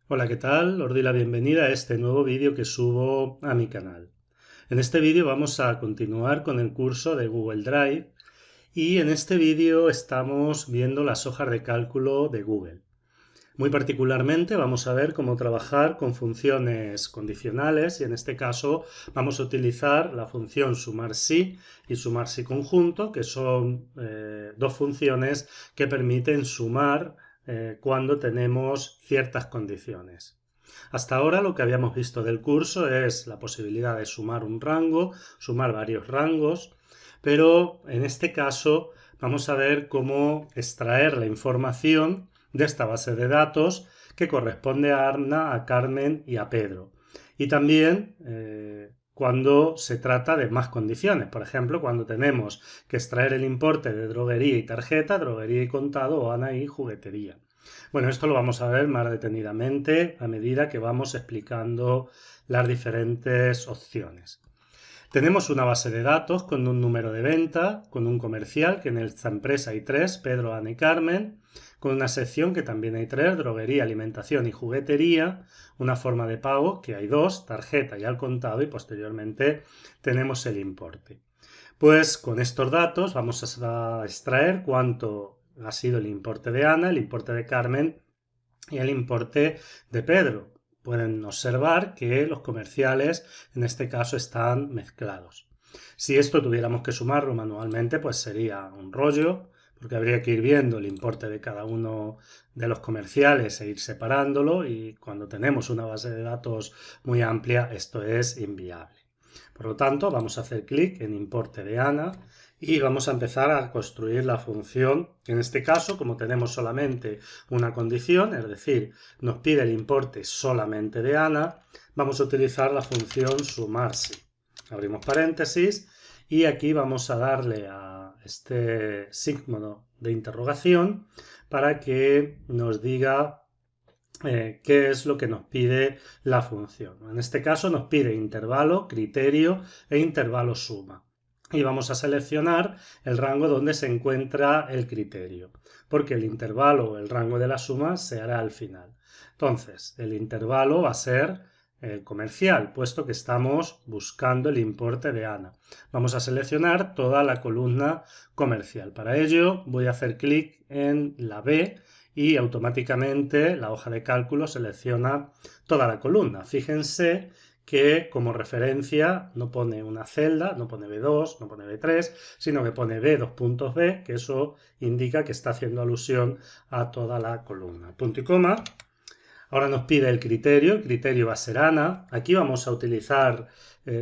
Hola, ¿qué tal? Os doy la bienvenida a este nuevo vídeo que subo a mi canal. En este vídeo vamos a continuar con el curso de Google Drive y en este vídeo estamos viendo las hojas de cálculo de Google. Muy particularmente vamos a ver cómo trabajar con funciones condicionales y en este caso vamos a utilizar la función sumar si y sumar si conjunto, que son dos funciones que permiten sumar cuando tenemos ciertas condiciones. Hasta ahora lo que habíamos visto del curso es la posibilidad de sumar un rango, sumar varios rangos, pero en este caso vamos a ver cómo extraer la información de esta base de datos que corresponde a Arna, a Carmen y a Pedro. Y también cuando se trata de más condiciones, por ejemplo, cuando tenemos que extraer el importe de droguería y tarjeta, droguería y contado o Ana y juguetería. Bueno, esto lo vamos a ver más detenidamente a medida que vamos explicando las diferentes opciones. Tenemos una base de datos con un número de venta, con un comercial, que en esta empresa hay 3, Pedro, Ana y Carmen, con una sección que también hay 3, droguería, alimentación y juguetería, una forma de pago que hay 2, tarjeta y al contado, y posteriormente tenemos el importe. Pues con estos datos vamos a extraer cuánto ha sido el importe de Ana, el importe de Carmen y el importe de Pedro. Pueden observar que los comerciales en este caso están mezclados. Si esto tuviéramos que sumarlo manualmente, pues sería un rollo, porque habría que ir viendo el importe de cada uno de los comerciales e ir separándolo, y cuando tenemos una base de datos muy amplia esto es inviable. Por lo tanto, vamos a hacer clic en importe de Ana y vamos a empezar a construir la función. En este caso, como tenemos solamente una condición, es decir, nos pide el importe solamente de Ana, vamos a utilizar la función sumarsi. Abrimos paréntesis y aquí vamos a darle a este signo de interrogación para que nos diga qué es lo que nos pide la función. En este caso nos pide intervalo, criterio e intervalo suma. Y vamos a seleccionar el rango donde se encuentra el criterio, porque el intervalo o el rango de la suma se hará al final. Entonces, el intervalo va a ser el comercial, puesto que estamos buscando el importe de Ana. Vamos a seleccionar toda la columna comercial. Para ello voy a hacer clic en la B y automáticamente la hoja de cálculo selecciona toda la columna. Fíjense que como referencia no pone una celda, no pone B2, no pone B3, sino que pone B2.B, que eso indica que está haciendo alusión a toda la columna. Punto y coma. Ahora nos pide el criterio va a ser Ana. Aquí vamos a utilizar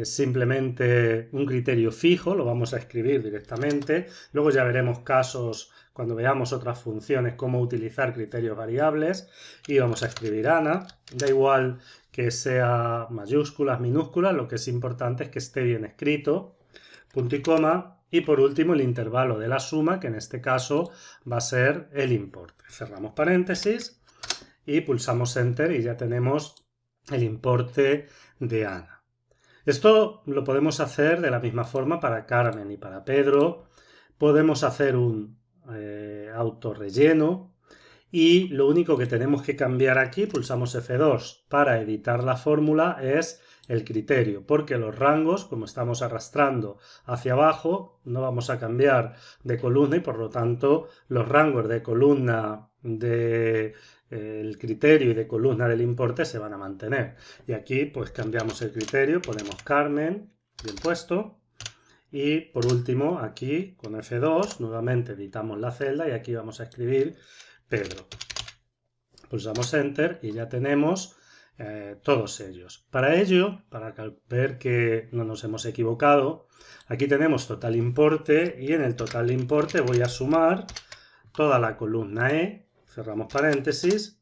simplemente un criterio fijo, lo vamos a escribir directamente. Luego ya veremos casos cuando veamos otras funciones, cómo utilizar criterios variables. Y vamos a escribir Ana. Da igual que sea mayúsculas, minúsculas, lo que es importante es que esté bien escrito. Punto y coma. Y por último el intervalo de la suma, que en este caso va a ser el importe. Cerramos paréntesis y pulsamos Enter y ya tenemos el importe de Ana. Esto lo podemos hacer de la misma forma para Carmen y para Pedro. Podemos hacer un autorrelleno y lo único que tenemos que cambiar aquí, pulsamos F2 para editar la fórmula, es el criterio, porque los rangos, como estamos arrastrando hacia abajo, no vamos a cambiar de columna y por lo tanto los rangos de columna de el criterio y de columna del importe se van a mantener. Y aquí pues cambiamos el criterio, ponemos Carmen, bien puesto. Y por último aquí con F2 nuevamente editamos la celda y aquí vamos a escribir Pedro. Pulsamos Enter y ya tenemos todos ellos. Para ello, para ver que no nos hemos equivocado, aquí tenemos total importe y en el total importe voy a sumar toda la columna E, cerramos paréntesis,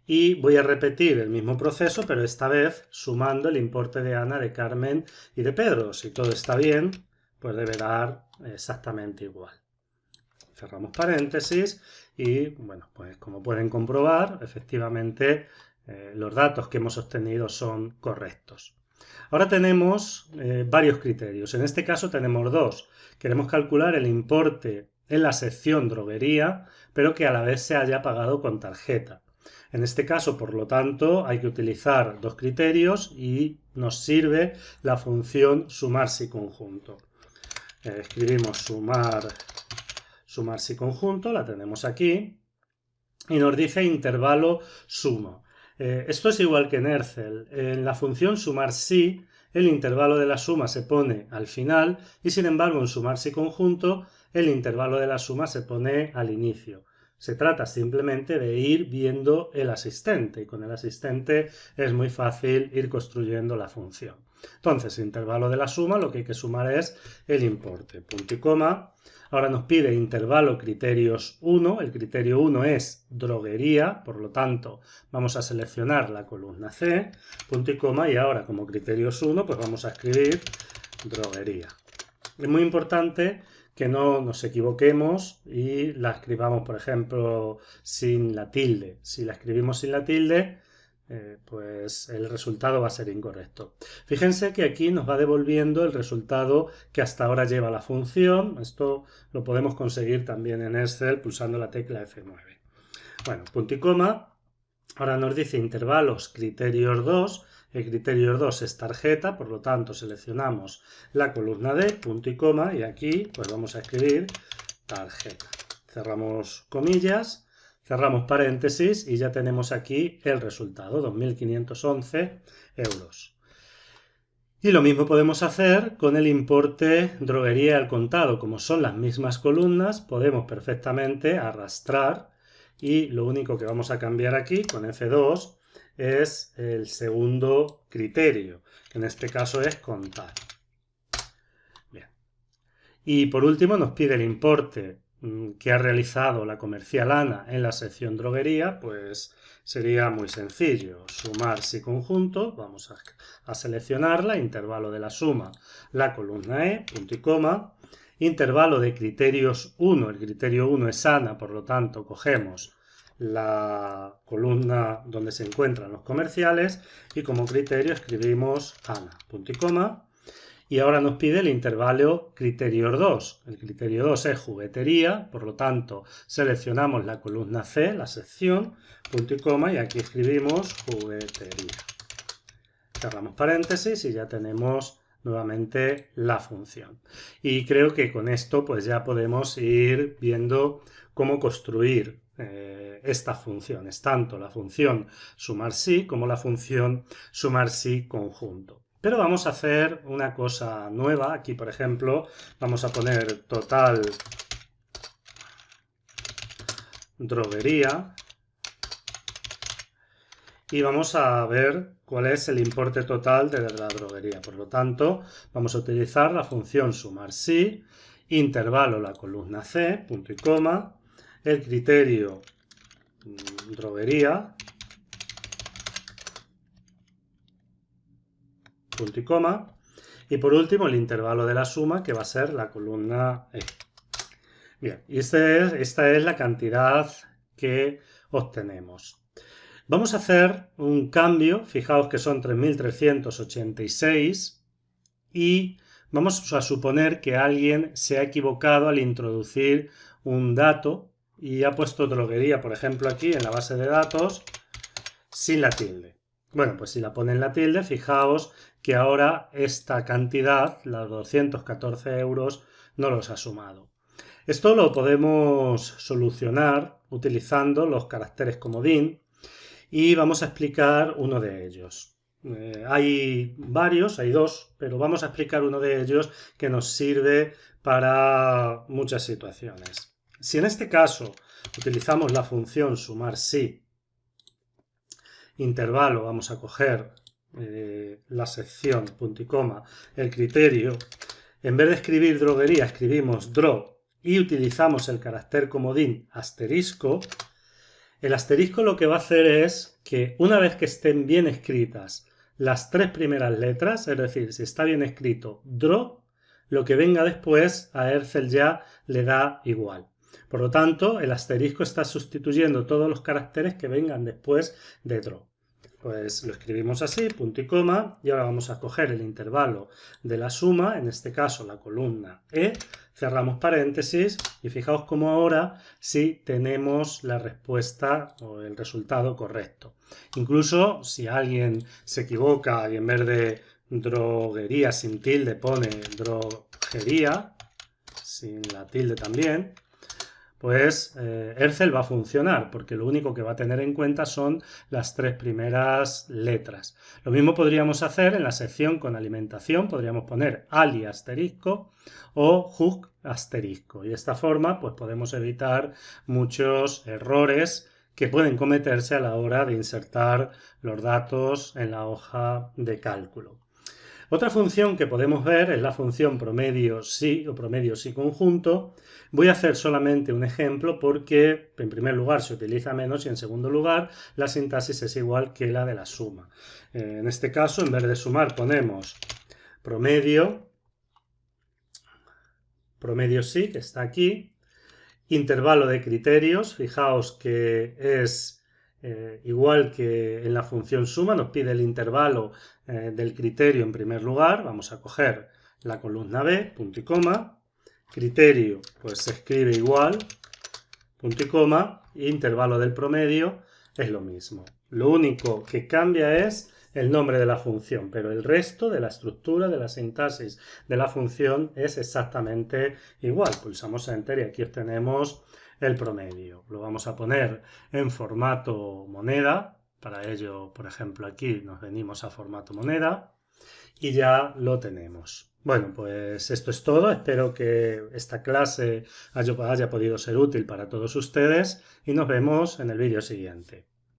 y voy a repetir el mismo proceso, pero esta vez sumando el importe de Ana, de Carmen y de Pedro. Si todo está bien, pues debe dar exactamente igual. Cerramos paréntesis y, bueno, pues como pueden comprobar, efectivamente los datos que hemos obtenido son correctos. Ahora tenemos varios criterios. En este caso tenemos dos. Queremos calcular el importe en la sección droguería, pero que a la vez se haya pagado con tarjeta. En este caso, por lo tanto, hay que utilizar dos criterios y nos sirve la función sumar si conjunto. Escribimos sumar si conjunto, la tenemos aquí, y nos dice intervalo suma. Esto es igual que en Excel. En la función sumar si, el intervalo de la suma se pone al final y sin embargo en sumar si conjunto el intervalo de la suma se pone al inicio. Se trata simplemente de ir viendo el asistente y con el asistente es muy fácil ir construyendo la función. Entonces, intervalo de la suma, lo que hay que sumar es el importe, punto y coma. Ahora nos pide intervalo criterios 1, el criterio 1 es droguería, por lo tanto vamos a seleccionar la columna C, punto y coma, y ahora como criterios 1 pues vamos a escribir droguería. Es muy importante que no nos equivoquemos y la escribamos, por ejemplo, sin la tilde. Si la escribimos sin la tilde, pues el resultado va a ser incorrecto. Fíjense que aquí nos va devolviendo el resultado que hasta ahora lleva la función. Esto lo podemos conseguir también en Excel pulsando la tecla F9. Bueno, punto y coma. Ahora nos dice intervalos criterios 2. El criterio 2 es tarjeta, por lo tanto seleccionamos la columna D, punto y coma, y aquí pues vamos a escribir tarjeta. Cerramos comillas. Cerramos paréntesis y ya tenemos aquí el resultado, 2.511 euros. Y lo mismo podemos hacer con el importe droguería al contado. Como son las mismas columnas, podemos perfectamente arrastrar y lo único que vamos a cambiar aquí con F2 es el segundo criterio, que en este caso es contar. Bien. Y por último nos pide el importe que ha realizado la comercial Ana en la sección droguería, pues sería muy sencillo. Sumar si conjunto, vamos a seleccionarla, intervalo de la suma, la columna E, punto y coma, intervalo de criterios 1, el criterio 1 es Ana, por lo tanto cogemos la columna donde se encuentran los comerciales y como criterio escribimos Ana, punto y coma. Y ahora nos pide el intervalo criterios 2. El criterio 2 es juguetería, por lo tanto seleccionamos la columna C, la sección, punto y coma, y aquí escribimos juguetería. Cerramos paréntesis y ya tenemos nuevamente la función. Y creo que con esto pues ya podemos ir viendo cómo construir estas funciones, tanto la función sumar si como la función sumar si conjunto. Pero vamos a hacer una cosa nueva. Aquí, por ejemplo, vamos a poner total droguería y vamos a ver cuál es el importe total de la droguería. Por lo tanto, vamos a utilizar la función sumar si, intervalo la columna C, punto y coma, el criterio droguería, punto y coma, y por último el intervalo de la suma que va a ser la columna E. Bien, y esta es la cantidad que obtenemos. Vamos a hacer un cambio, fijaos que son 3.386 y vamos a suponer que alguien se ha equivocado al introducir un dato y ha puesto droguería, por ejemplo aquí en la base de datos, sin la tilde. Bueno, pues si la pone en la tilde, fijaos que ahora esta cantidad, los 214 euros, no los ha sumado. Esto lo podemos solucionar utilizando los caracteres comodín y vamos a explicar uno de ellos. Hay varios, hay dos, pero vamos a explicar uno de ellos que nos sirve para muchas situaciones. Si en este caso utilizamos la función sumar si, intervalo, vamos a coger la sección, punto y coma, el criterio, en vez de escribir droguería escribimos dro y utilizamos el carácter comodín asterisco, el asterisco lo que va a hacer es que una vez que estén bien escritas las tres primeras letras, es decir, si está bien escrito dro, lo que venga después a Excel ya le da igual. Por lo tanto, el asterisco está sustituyendo todos los caracteres que vengan después de dro. Pues lo escribimos así, punto y coma, y ahora vamos a coger el intervalo de la suma, en este caso la columna E, cerramos paréntesis y fijaos cómo ahora sí tenemos la respuesta o el resultado correcto. Incluso si alguien se equivoca y en vez de droguería sin tilde pone drogería, sin la tilde también, pues Excel va a funcionar, porque lo único que va a tener en cuenta son las 3 primeras letras. Lo mismo podríamos hacer en la sección con alimentación, podríamos poner ali asterisco o hook asterisco. Y de esta forma pues podemos evitar muchos errores que pueden cometerse a la hora de insertar los datos en la hoja de cálculo. Otra función que podemos ver es la función promedio sí o promedio sí conjunto. Voy a hacer solamente un ejemplo porque en primer lugar se utiliza menos y en segundo lugar la sintaxis es igual que la de la suma. En este caso, en vez de sumar ponemos promedio sí, que está aquí, intervalo de criterios, fijaos que es igual que en la función suma, nos pide el intervalo del criterio en primer lugar. Vamos a coger la columna B, punto y coma, criterio pues se escribe igual, punto y coma, intervalo del promedio es lo mismo. Lo único que cambia es el nombre de la función, pero el resto de la estructura, de la sintaxis de la función es exactamente igual. Pulsamos Enter y aquí obtenemos el promedio. Lo vamos a poner en formato moneda. Para ello, por ejemplo, aquí nos venimos a formato moneda y ya lo tenemos. Bueno, pues esto es todo. Espero que esta clase haya podido ser útil para todos ustedes y nos vemos en el vídeo siguiente.